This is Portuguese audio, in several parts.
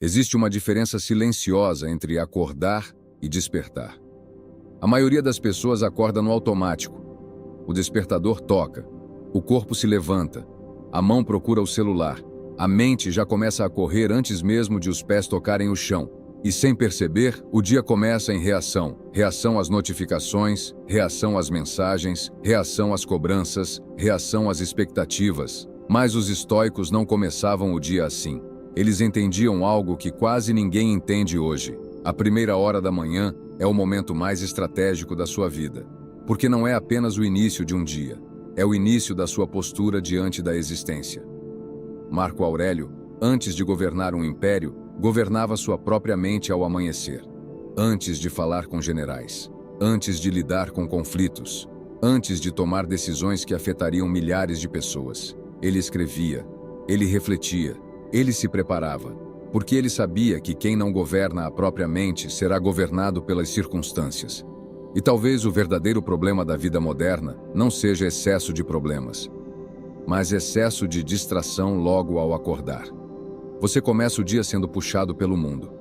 Existe uma diferença silenciosa entre acordar e despertar. A maioria das pessoas acorda no automático. O despertador toca, o corpo se levanta, a mão procura o celular, a mente já começa a correr antes mesmo de os pés tocarem o chão. E sem perceber, o dia começa em reação. Reação às notificações, reação às mensagens, reação às cobranças, reação às expectativas. Mas os estoicos não começavam o dia assim. Eles entendiam algo que quase ninguém entende hoje. A primeira hora da manhã é o momento mais estratégico da sua vida. Porque não é apenas o início de um dia, é o início da sua postura diante da existência. Marco Aurélio, antes de governar um império, governava sua própria mente ao amanhecer. Antes de falar com generais, antes de lidar com conflitos, antes de tomar decisões que afetariam milhares de pessoas. Ele escrevia, ele refletia, ele se preparava, porque ele sabia que quem não governa a própria mente será governado pelas circunstâncias. E talvez o verdadeiro problema da vida moderna não seja excesso de problemas, mas excesso de distração logo ao acordar. Você começa o dia sendo puxado pelo mundo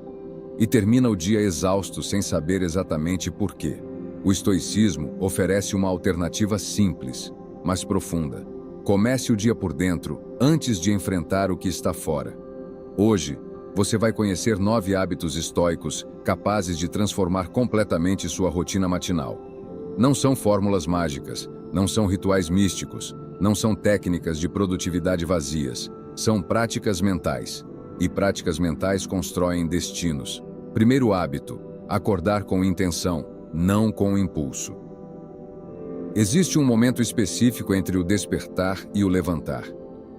e termina o dia exausto sem saber exatamente por quê. O estoicismo oferece uma alternativa simples, mas profunda. Comece o dia por dentro antes de enfrentar o que está fora. Hoje, você vai conhecer 9 hábitos estoicos capazes de transformar completamente sua rotina matinal. Não são fórmulas mágicas, não são rituais místicos, não são técnicas de produtividade vazias, são práticas mentais. E práticas mentais constroem destinos. Primeiro hábito: acordar com intenção, não com impulso. Existe um momento específico entre o despertar e o levantar.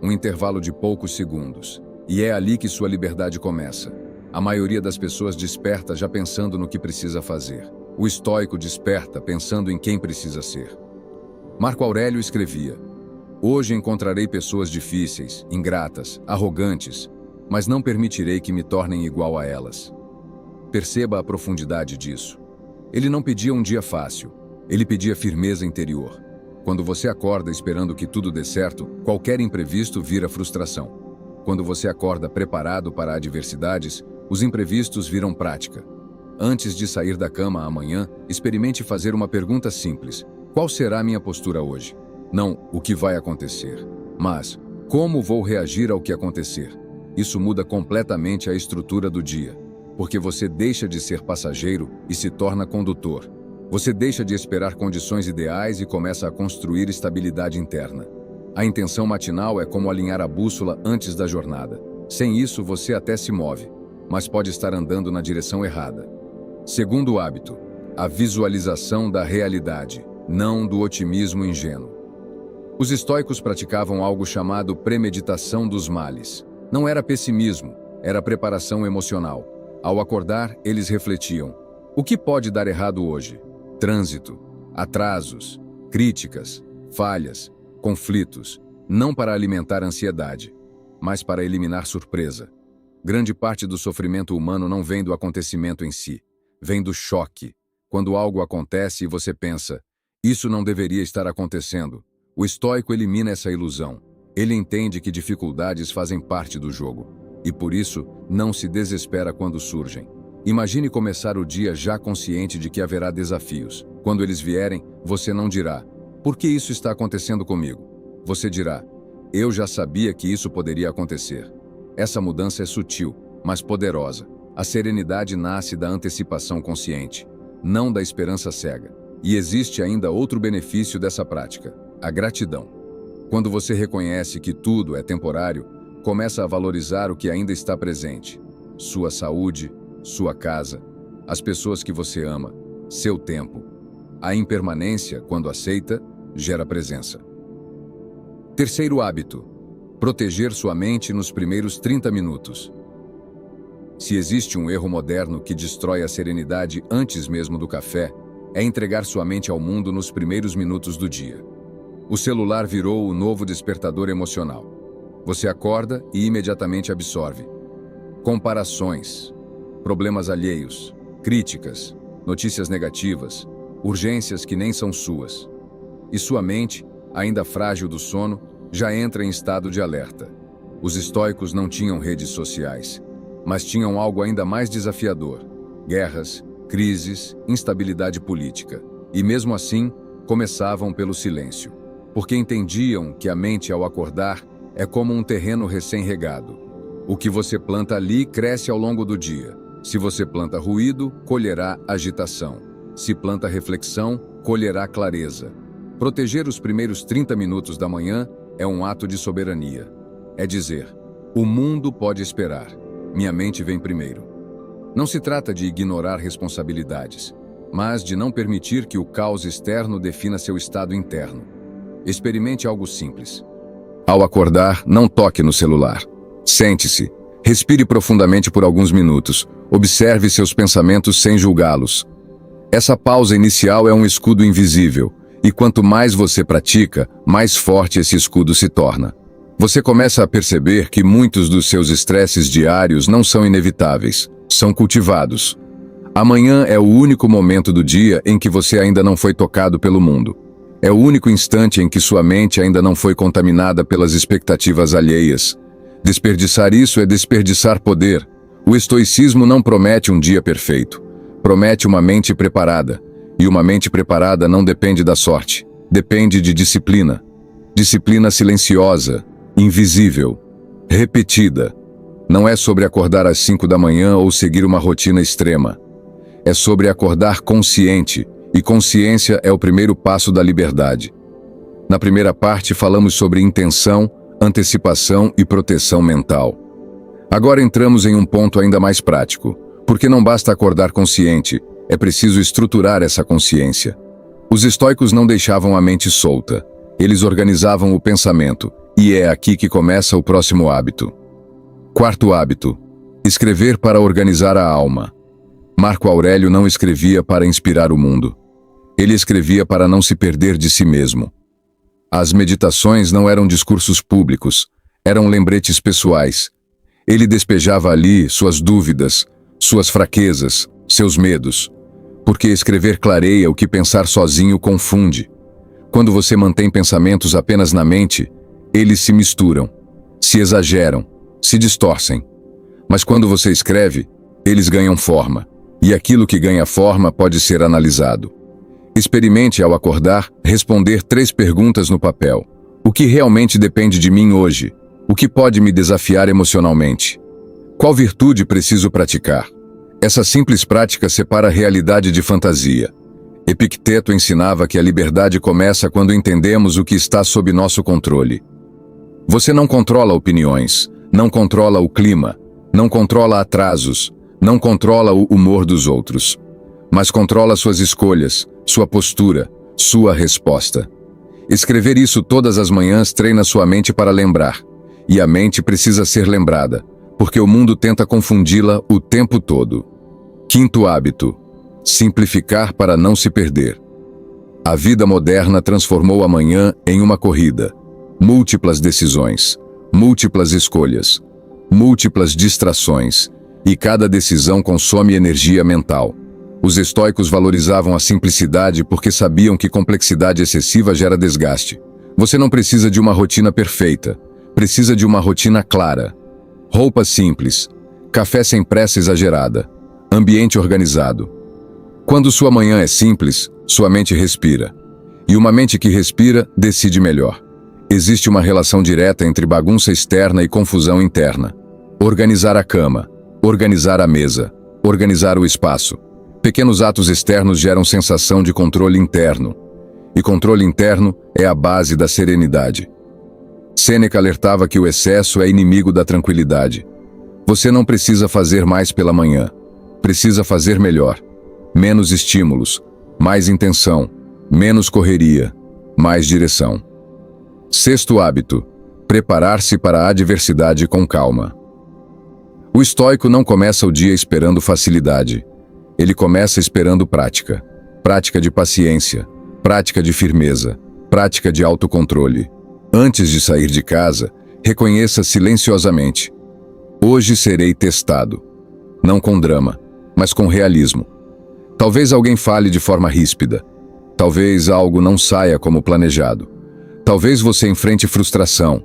Um intervalo de poucos segundos. E é ali que sua liberdade começa. A maioria das pessoas desperta já pensando no que precisa fazer. O estoico desperta pensando em quem precisa ser. Marco Aurélio escrevia: "Hoje encontrarei pessoas difíceis, ingratas, arrogantes, mas não permitirei que me tornem igual a elas." Perceba a profundidade disso. Ele não pedia um dia fácil, ele pedia firmeza interior. Quando você acorda esperando que tudo dê certo, qualquer imprevisto vira frustração. Quando você acorda preparado para adversidades, os imprevistos viram prática. Antes de sair da cama amanhã, experimente fazer uma pergunta simples: qual será a minha postura hoje? Não o que vai acontecer, mas como vou reagir ao que acontecer. Isso muda completamente a estrutura do dia, porque você deixa de ser passageiro e se torna condutor. Você deixa de esperar condições ideais e começa a construir estabilidade interna. A intenção matinal é como alinhar a bússola antes da jornada. Sem isso, você até se move, mas pode estar andando na direção errada. Segundo hábito: a visualização da realidade, não do otimismo ingênuo. Os estoicos praticavam algo chamado premeditação dos males. Não era pessimismo, era preparação emocional. Ao acordar, eles refletiam: o que pode dar errado hoje? Trânsito, atrasos, críticas, falhas, conflitos. Não para alimentar ansiedade, mas para eliminar surpresa. Grande parte do sofrimento humano não vem do acontecimento em si, vem do choque. Quando algo acontece e você pensa: isso não deveria estar acontecendo. O estoico elimina essa ilusão. Ele entende que dificuldades fazem parte do jogo, e por isso não se desespera quando surgem. Imagine começar o dia já consciente de que haverá desafios. Quando eles vierem, você não dirá: por que isso está acontecendo comigo? Você dirá: eu já sabia que isso poderia acontecer. Essa mudança é sutil, mas poderosa. A serenidade nasce da antecipação consciente, não da esperança cega. E existe ainda outro benefício dessa prática: a gratidão. Quando você reconhece que tudo é temporário, começa a valorizar o que ainda está presente. Sua saúde, sua casa, as pessoas que você ama, seu tempo. A impermanência, quando aceita, gera presença. Terceiro hábito: proteger sua mente nos primeiros 30 minutos. Se existe um erro moderno que destrói a serenidade antes mesmo do café, é entregar sua mente ao mundo nos primeiros minutos do dia. O celular virou o novo despertador emocional. Você acorda e imediatamente absorve comparações, problemas alheios, críticas, notícias negativas, urgências que nem são suas. E sua mente, ainda frágil do sono, já entra em estado de alerta. Os estoicos não tinham redes sociais. mas tinham algo ainda mais desafiador: guerras, crises, instabilidade política. E mesmo assim, começavam pelo silêncio, porque entendiam que a mente, ao acordar, é como um terreno recém-regado. O que você planta ali cresce ao longo do dia. Se você planta ruído, colherá agitação. Se planta reflexão, colherá clareza. Proteger os primeiros 30 minutos da manhã é um ato de soberania. É dizer: o mundo pode esperar, minha mente vem primeiro. Não se trata de ignorar responsabilidades, mas de não permitir que o caos externo defina seu estado interno. Experimente algo simples. Ao acordar, não toque no celular. Sente-se, respire profundamente por alguns minutos, observe seus pensamentos sem julgá-los. Essa pausa inicial é um escudo invisível, e quanto mais você pratica, mais forte esse escudo se torna. Você começa a perceber que muitos dos seus estresses diários não são inevitáveis, são cultivados. Amanhã é o único momento do dia em que você ainda não foi tocado pelo mundo. É o único instante em que sua mente ainda não foi contaminada pelas expectativas alheias. Desperdiçar isso é desperdiçar poder. O estoicismo não promete um dia perfeito. Promete uma mente preparada. E uma mente preparada não depende da sorte. Depende de disciplina. Disciplina silenciosa, invisível, repetida. Não é sobre acordar às 5 da manhã ou seguir uma rotina extrema. É sobre acordar consciente. E consciência é o primeiro passo da liberdade. Na primeira parte falamos sobre intenção, antecipação e proteção mental. Agora entramos em um ponto ainda mais prático, porque não basta acordar consciente, é preciso estruturar essa consciência. Os estoicos não deixavam a mente solta, eles organizavam o pensamento, e é aqui que começa o próximo hábito. Quarto hábito: escrever para organizar a alma. Marco Aurélio não escrevia para inspirar o mundo. Ele escrevia para não se perder de si mesmo. As meditações não eram discursos públicos, eram lembretes pessoais. Ele despejava ali suas dúvidas, suas fraquezas, seus medos. Porque escrever clareia o que pensar sozinho confunde. Quando você mantém pensamentos apenas na mente, eles se misturam, se exageram, se distorcem. Mas quando você escreve, eles ganham forma. E aquilo que ganha forma pode ser analisado. Experimente, ao acordar, responder 3 perguntas no papel. O que realmente depende de mim hoje? O que pode me desafiar emocionalmente? Qual virtude preciso praticar? Essa simples prática separa a realidade de fantasia. Epicteto ensinava que a liberdade começa quando entendemos o que está sob nosso controle. Você não controla opiniões, não controla o clima, não controla atrasos, não controla o humor dos outros, mas controla suas escolhas, sua postura, sua resposta. Escrever isso todas as manhãs treina sua mente para lembrar. E a mente precisa ser lembrada, porque o mundo tenta confundi-la o tempo todo. Quinto hábito: simplificar para não se perder. A vida moderna transformou a manhã em uma corrida. Múltiplas decisões, múltiplas escolhas, múltiplas distrações, e cada decisão consome energia mental. Os estoicos valorizavam a simplicidade porque sabiam que complexidade excessiva gera desgaste. Você não precisa de uma rotina perfeita, precisa de uma rotina clara. Roupas simples, café sem pressa exagerada, ambiente organizado. Quando sua manhã é simples, sua mente respira. E uma mente que respira, decide melhor. Existe uma relação direta entre bagunça externa e confusão interna. Organizar a cama, organizar a mesa, organizar o espaço. Pequenos atos externos geram sensação de controle interno. E controle interno é a base da serenidade. Sêneca alertava que o excesso é inimigo da tranquilidade. Você não precisa fazer mais pela manhã. Precisa fazer melhor. Menos estímulos, mais intenção, menos correria, mais direção. Sexto hábito: preparar-se para a adversidade com calma. O estoico não começa o dia esperando facilidade. Ele começa esperando prática. Prática de paciência, prática de firmeza, prática de autocontrole. Antes de sair de casa, reconheça silenciosamente: hoje serei testado. Não com drama, mas com realismo. Talvez alguém fale de forma ríspida. Talvez algo não saia como planejado. Talvez você enfrente frustração.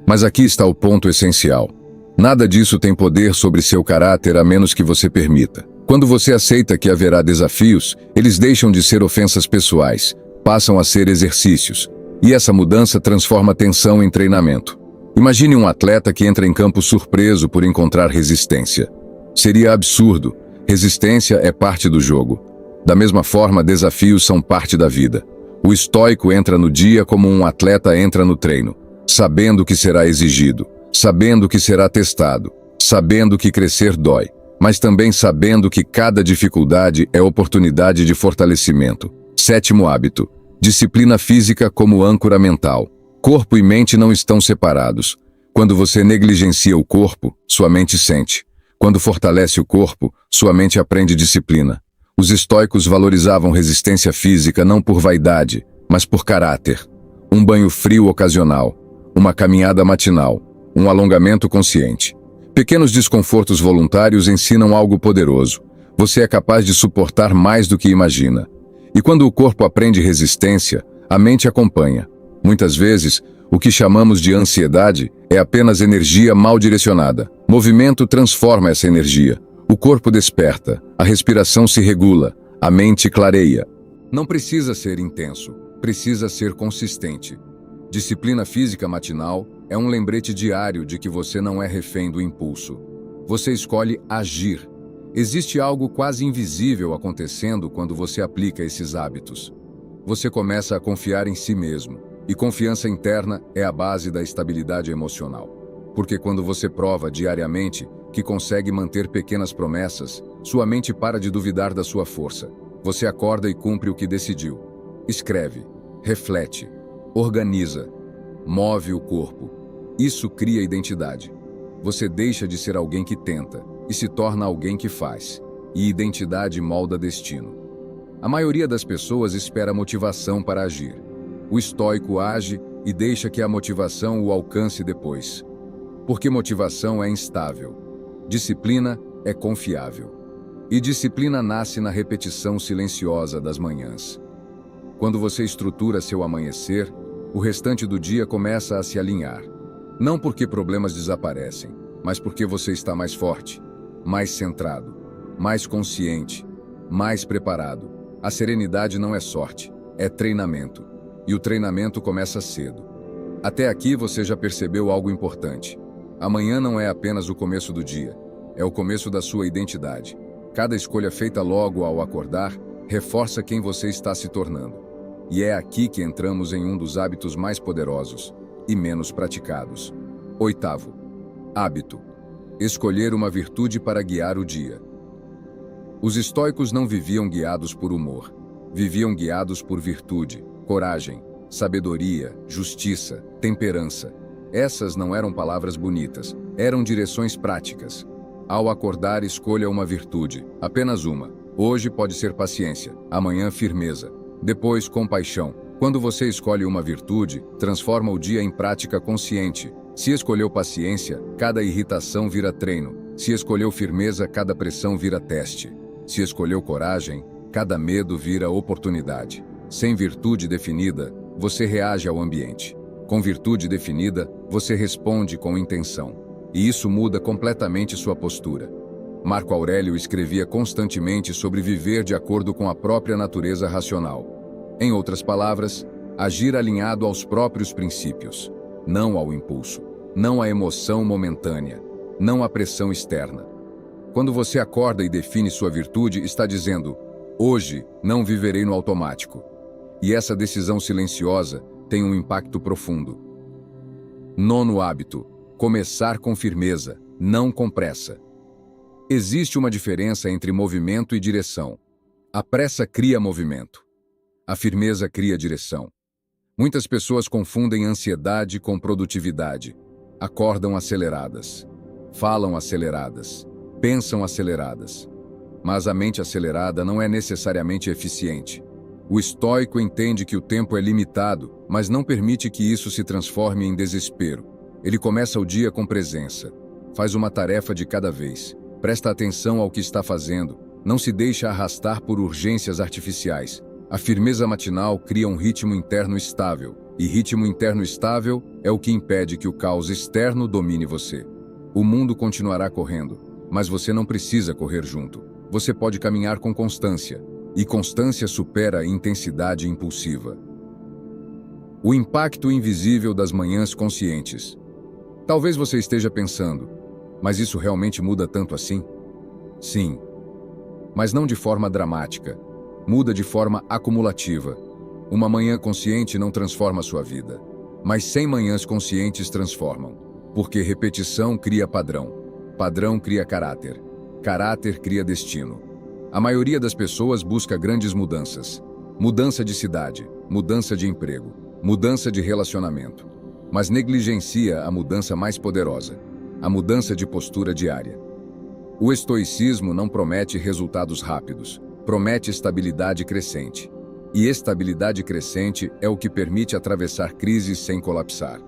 Mas aqui está o ponto essencial. Nada disso tem poder sobre seu caráter a menos que você permita. Quando você aceita que haverá desafios, eles deixam de ser ofensas pessoais, passam a ser exercícios. E essa mudança transforma tensão em treinamento. Imagine um atleta que entra em campo surpreso por encontrar resistência. Seria absurdo. Resistência é parte do jogo. Da mesma forma, desafios são parte da vida. O estoico entra no dia como um atleta entra no treino, sabendo que será exigido, sabendo que será testado, sabendo que crescer dói, mas também sabendo que cada dificuldade é oportunidade de fortalecimento. 7º hábito: disciplina física como âncora mental. Corpo e mente não estão separados. Quando você negligencia o corpo, sua mente sente. Quando fortalece o corpo, sua mente aprende disciplina. Os estoicos valorizavam resistência física não por vaidade, mas por caráter. Um banho frio ocasional, uma caminhada matinal, um alongamento consciente. Pequenos desconfortos voluntários ensinam algo poderoso. Você é capaz de suportar mais do que imagina. E quando o corpo aprende resistência, a mente acompanha. Muitas vezes, o que chamamos de ansiedade é apenas energia mal direcionada. Movimento transforma essa energia. O corpo desperta, a respiração se regula, a mente clareia. Não precisa ser intenso, precisa ser consistente. Disciplina física matinal é um lembrete diário de que você não é refém do impulso. Você escolhe agir. Existe algo quase invisível acontecendo quando você aplica esses hábitos. Você começa a confiar em si mesmo, e confiança interna é a base da estabilidade emocional. Porque quando você prova diariamente que consegue manter pequenas promessas, sua mente para de duvidar da sua força. Você acorda e cumpre o que decidiu. Escreve, reflete, organiza, move o corpo. Isso cria identidade. Você deixa de ser alguém que tenta e se torna alguém que faz. E identidade molda destino. A maioria das pessoas espera motivação para agir. O estoico age e deixa que a motivação o alcance depois. Porque motivação é instável. Disciplina é confiável. E disciplina nasce na repetição silenciosa das manhãs. Quando você estrutura seu amanhecer, o restante do dia começa a se alinhar. Não porque problemas desaparecem, mas porque você está mais forte, mais centrado, mais consciente, mais preparado. A serenidade não é sorte, é treinamento. E o treinamento começa cedo. Até aqui você já percebeu algo importante. Amanhã não é apenas o começo do dia, é o começo da sua identidade. Cada escolha feita logo ao acordar reforça quem você está se tornando. E é aqui que entramos em um dos hábitos mais poderosos e menos praticados. 8º hábito: escolher uma virtude para guiar o dia. Os estoicos não viviam guiados por humor, viviam guiados por virtude, coragem, sabedoria, justiça, temperança. Essas não eram palavras bonitas, eram direções práticas. Ao acordar, escolha uma virtude, apenas uma. Hoje pode ser paciência, amanhã firmeza, depois compaixão. Quando você escolhe uma virtude, transforma o dia em prática consciente. Se escolheu paciência, cada irritação vira treino. Se escolheu firmeza, cada pressão vira teste. Se escolheu coragem, cada medo vira oportunidade. Sem virtude definida, você reage ao ambiente. Com virtude definida, você responde com intenção. E isso muda completamente sua postura. Marco Aurélio escrevia constantemente sobre viver de acordo com a própria natureza racional. Em outras palavras, agir alinhado aos próprios princípios, não ao impulso, não à emoção momentânea, não à pressão externa. Quando você acorda e define sua virtude, está dizendo: hoje não viverei no automático. E essa decisão silenciosa tem um impacto profundo. 9º hábito: começar com firmeza, não com pressa. Existe uma diferença entre movimento e direção. A pressa cria movimento. A firmeza cria direção. Muitas pessoas confundem ansiedade com produtividade. Acordam aceleradas, falam aceleradas, pensam aceleradas. Mas a mente acelerada não é necessariamente eficiente. O estoico entende que o tempo é limitado, mas não permite que isso se transforme em desespero. Ele começa o dia com presença. Faz uma tarefa de cada vez. Presta atenção ao que está fazendo. Não se deixa arrastar por urgências artificiais. A firmeza matinal cria um ritmo interno estável. E ritmo interno estável é o que impede que o caos externo domine você. O mundo continuará correndo, mas você não precisa correr junto. Você pode caminhar com constância, e constância supera a intensidade impulsiva. O impacto invisível das manhãs conscientes. Talvez você esteja pensando, mas isso realmente muda tanto assim? Sim, mas não de forma dramática. Muda de forma acumulativa. Uma manhã consciente não transforma sua vida, mas 100 manhãs conscientes transformam. Porque repetição cria padrão, padrão cria caráter, caráter cria destino. A maioria das pessoas busca grandes mudanças. Mudança de cidade, mudança de emprego, mudança de relacionamento. Mas negligencia a mudança mais poderosa, a mudança de postura diária. O estoicismo não promete resultados rápidos, promete estabilidade crescente. E estabilidade crescente é o que permite atravessar crises sem colapsar.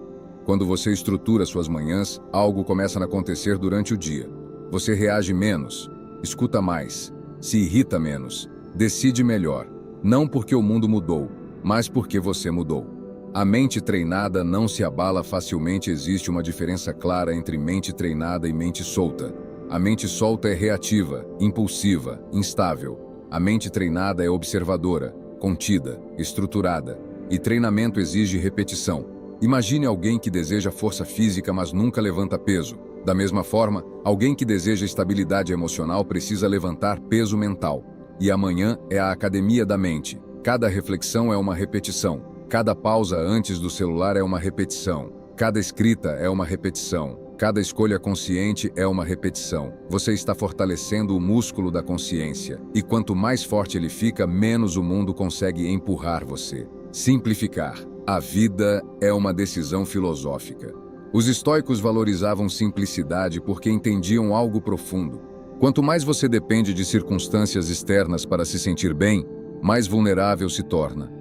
Quando você estrutura suas manhãs, algo começa a acontecer durante o dia. Você reage menos, escuta mais, se irrita menos, decide melhor. Não porque o mundo mudou, mas porque você mudou. A mente treinada não se abala facilmente. Existe uma diferença clara entre mente treinada e mente solta. A mente solta é reativa, impulsiva, instável. A mente treinada é observadora, contida, estruturada. E treinamento exige repetição. Imagine alguém que deseja força física, mas nunca levanta peso. Da mesma forma, alguém que deseja estabilidade emocional precisa levantar peso mental. E amanhã é a academia da mente. Cada reflexão é uma repetição. Cada pausa antes do celular é uma repetição. Cada escrita é uma repetição. Cada escolha consciente é uma repetição. Você está fortalecendo o músculo da consciência. E quanto mais forte ele fica, menos o mundo consegue empurrar você. Simplificar. A vida é uma decisão filosófica. Os estoicos valorizavam simplicidade porque entendiam algo profundo. Quanto mais você depende de circunstâncias externas para se sentir bem, mais vulnerável se torna.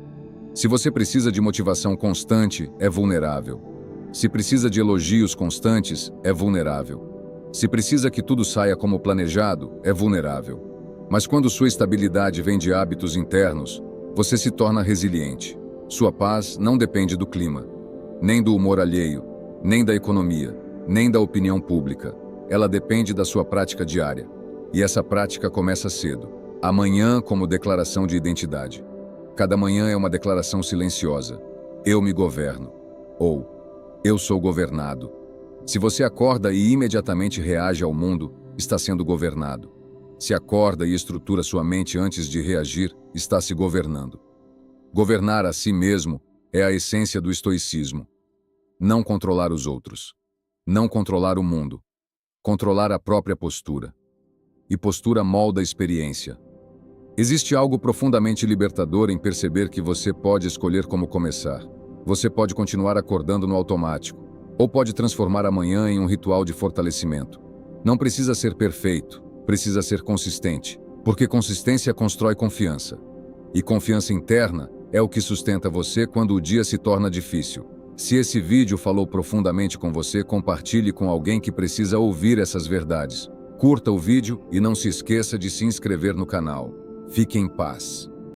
Se você precisa de motivação constante, é vulnerável. Se precisa de elogios constantes, é vulnerável. Se precisa que tudo saia como planejado, é vulnerável. Mas quando sua estabilidade vem de hábitos internos, você se torna resiliente. Sua paz não depende do clima, nem do humor alheio, nem da economia, nem da opinião pública. Ela depende da sua prática diária. E essa prática começa cedo. Amanhã como declaração de identidade. Cada manhã é uma declaração silenciosa. Eu me governo. Ou eu sou governado. Se você acorda e imediatamente reage ao mundo, está sendo governado. Se acorda e estrutura sua mente antes de reagir, está se governando. Governar a si mesmo é a essência do estoicismo. Não controlar os outros. Não controlar o mundo. Controlar a própria postura. E postura molda a experiência. Existe algo profundamente libertador em perceber que você pode escolher como começar. Você pode continuar acordando no automático, ou pode transformar a manhã em um ritual de fortalecimento. Não precisa ser perfeito, precisa ser consistente, porque consistência constrói confiança. E confiança interna é o que sustenta você quando o dia se torna difícil. Se esse vídeo falou profundamente com você, compartilhe com alguém que precisa ouvir essas verdades. Curta o vídeo e não se esqueça de se inscrever no canal. Fique em paz.